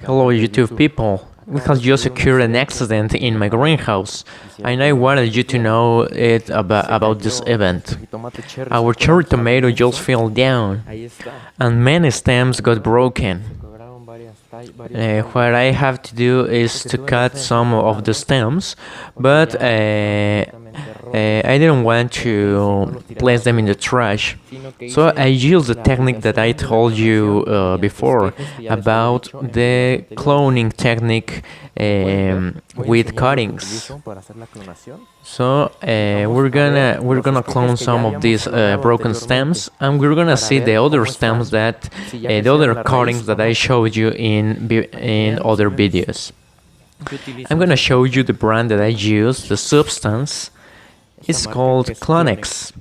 Hello YouTube people, we have just occurred an accident in my greenhouse and I wanted you to know it about this event. Our cherry tomato just fell down and many stems got broken. What I have to do is to cut some of the stems, but I didn't want to place them in the trash, so I used the technique that I told you before about the cloning technique with cuttings. So we're gonna clone some of these broken stems, and we're gonna see the other stems that the other cuttings that I showed you in other videos. I'm gonna show you the brand that I use, the substance. It's called Clonex.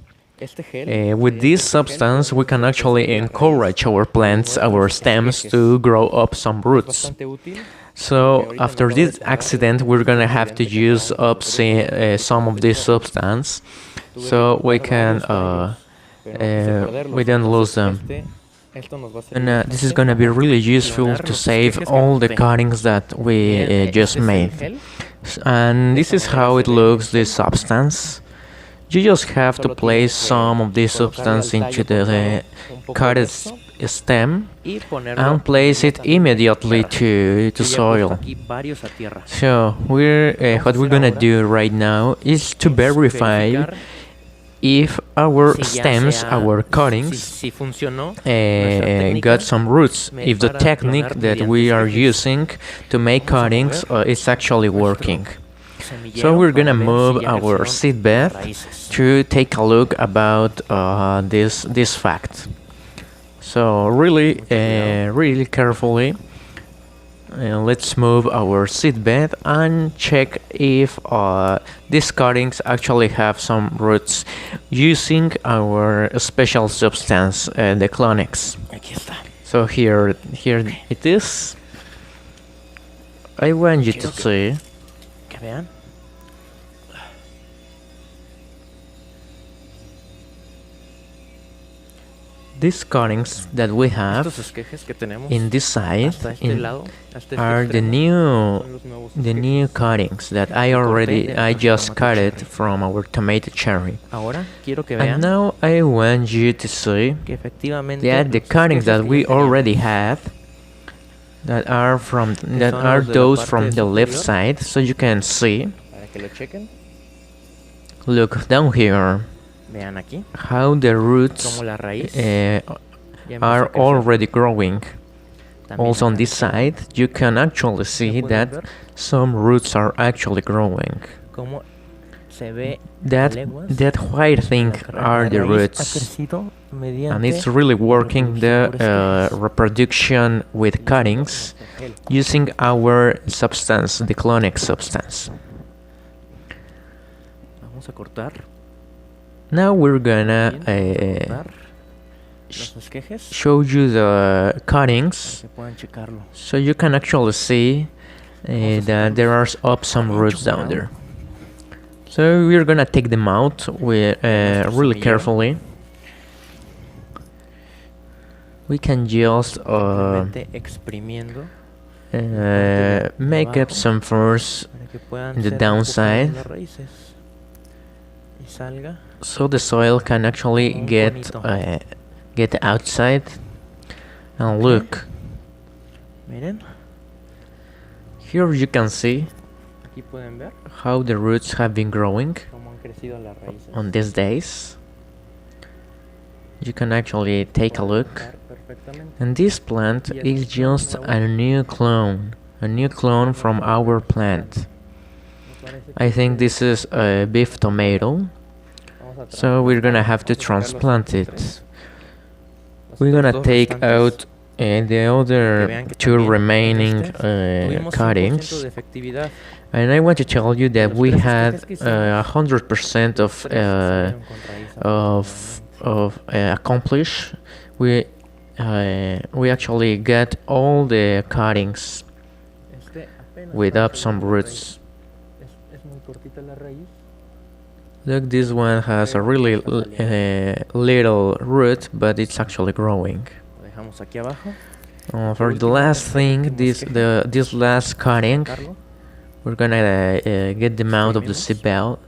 With this substance, we can actually encourage our plants, our stems, to grow up some roots. So after this accident, we're gonna have to use up some of this substance, so we don't lose them. And this is gonna be really useful to save all the cuttings that we just made. And this is how it looks, this substance. You just have to place some of this substance into the cut stem and place it immediately to soil. So what we're gonna do right now is to verify if our stems, our cuttings, got some roots, if the technique that we are using to make cuttings is actually working. So we're gonna move our seed bed to take a look about this fact. So really carefully, let's move our seed bed and check if these cuttings actually have some roots using our special substance, the Clonex. So here it is. I want you to see. These cuttings that we have in this side are the new cuttings that I just cut it from our tomato cherry. And now I want you to see that the cuttings that we already have that are those from the left side, so you can see. Look down here. How the roots are already growing. Also on this side, you can actually see that some roots are actually growing. That white thing are the roots, and it's really working the reproduction with cuttings using our substance, the Clonex substance. Now we're gonna show you the cuttings, so you can actually see that there are some roots down there. So we're gonna take them out really carefully. We can just make up some force in the downside, so the soil can actually get outside. And look, here you can see how the roots have been growing on these days. You can actually take a look, and this plant is just a new clone from our plant. I think this is a beef tomato, so we're gonna have to transplant it. We're gonna take out the other two remaining cuttings, and I want to tell you that we had 100% of accomplished. We actually got all the cuttings with up some roots. Look, this one has a really little root, but it's actually growing. For the last thing, this last cutting, we're gonna get the mount of the seat belt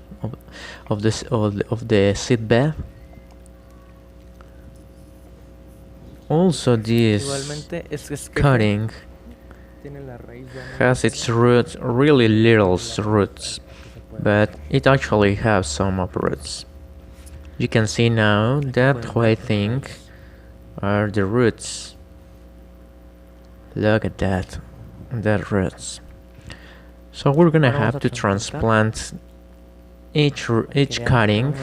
of the seat bed. Also, this cutting has its roots, really little roots, but it actually has some uproots. You can see now that white thing are the roots. Look at that roots. So we're gonna have to transplant each cutting.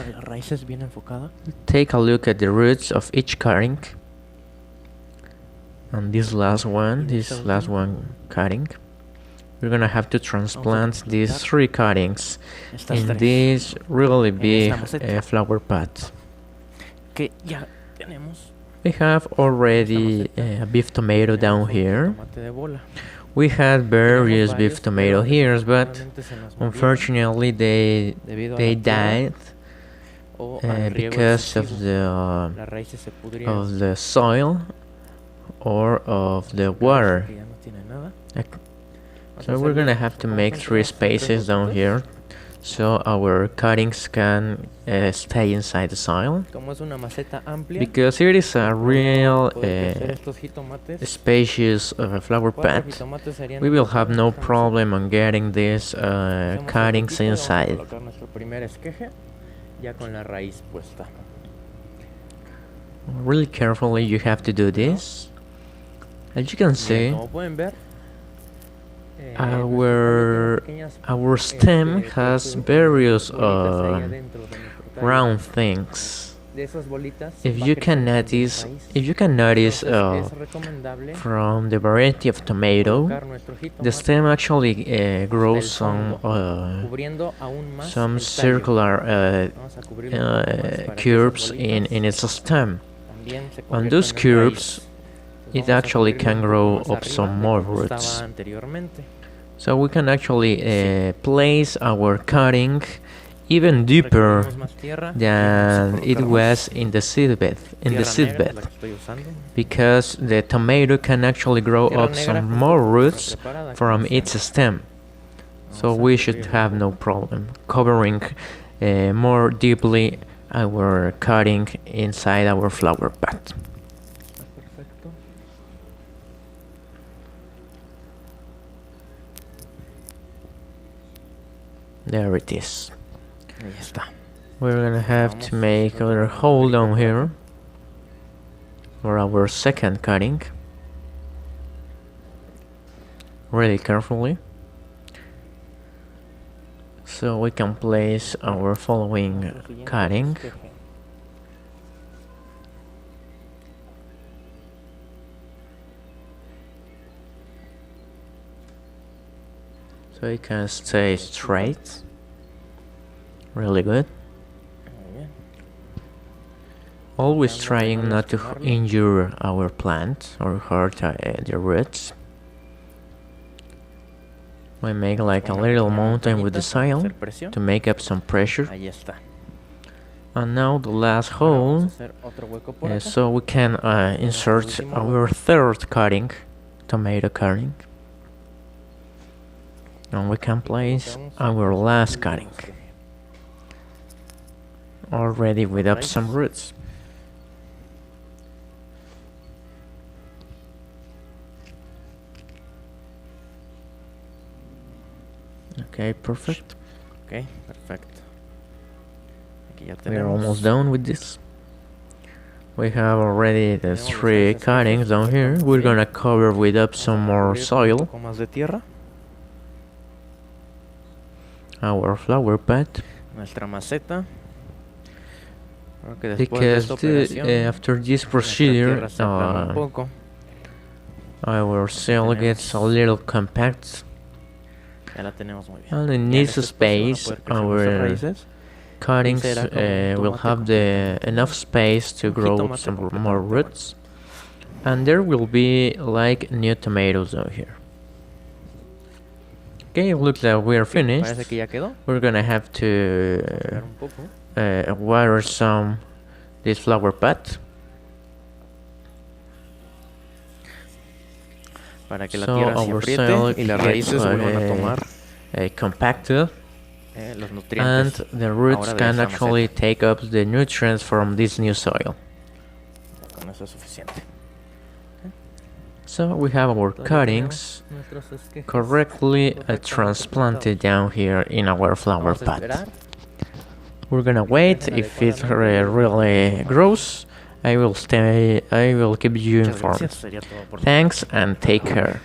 Take a look at the roots of each cutting. And this last one cutting, we're gonna have to transplant these 3 cuttings in this really big flower pot. We have already a beef tomato down here. We had various beef tomato here, but unfortunately they died because of the soil or of the water. So we're gonna have to make 3 spaces down here so our cuttings can stay inside the soil, because it is a real spacious flower pot. We will have no problem on getting these cuttings inside. Really carefully you have to do this. As you can see, our stem has various round things. If you can notice from the variety of tomato, the stem actually grows some circular curves in its stem. On those curves, it actually can grow up some more roots. So we can actually place our cutting even deeper than it was in the seed bed, because the tomato can actually grow up some more roots from its stem. So we should have no problem covering more deeply our cutting inside our flower pot. There it is. We're gonna have to make another hole down here for our second cutting. Really carefully, so we can place our following cutting. So it can stay straight. Really good. Always trying not to injure our plant or hurt the roots. We make like a little mountain with the soil to make up some pressure. And now the last hole, so we can insert our third cutting, tomato cutting. And we can place our last cutting, already with up some roots. Okay, perfect. Okay, perfect. We are almost done with this. We have already the 3 cuttings down here. We're gonna cover with up some more soil. Our flower pot. Because after this procedure, our soil gets a little compact. And in this space, our cuttings will have enough space to grow some more roots, and there will be like new tomatoes out here. Okay, it looks like we are finished. We're gonna have to water some this flower pot. So our soil gets compacted, and the roots can actually take up the nutrients from this new soil. So we have our cuttings correctly transplanted down here in our flower pot. We're gonna wait. If it really grows, I will keep you informed. Thanks and take care.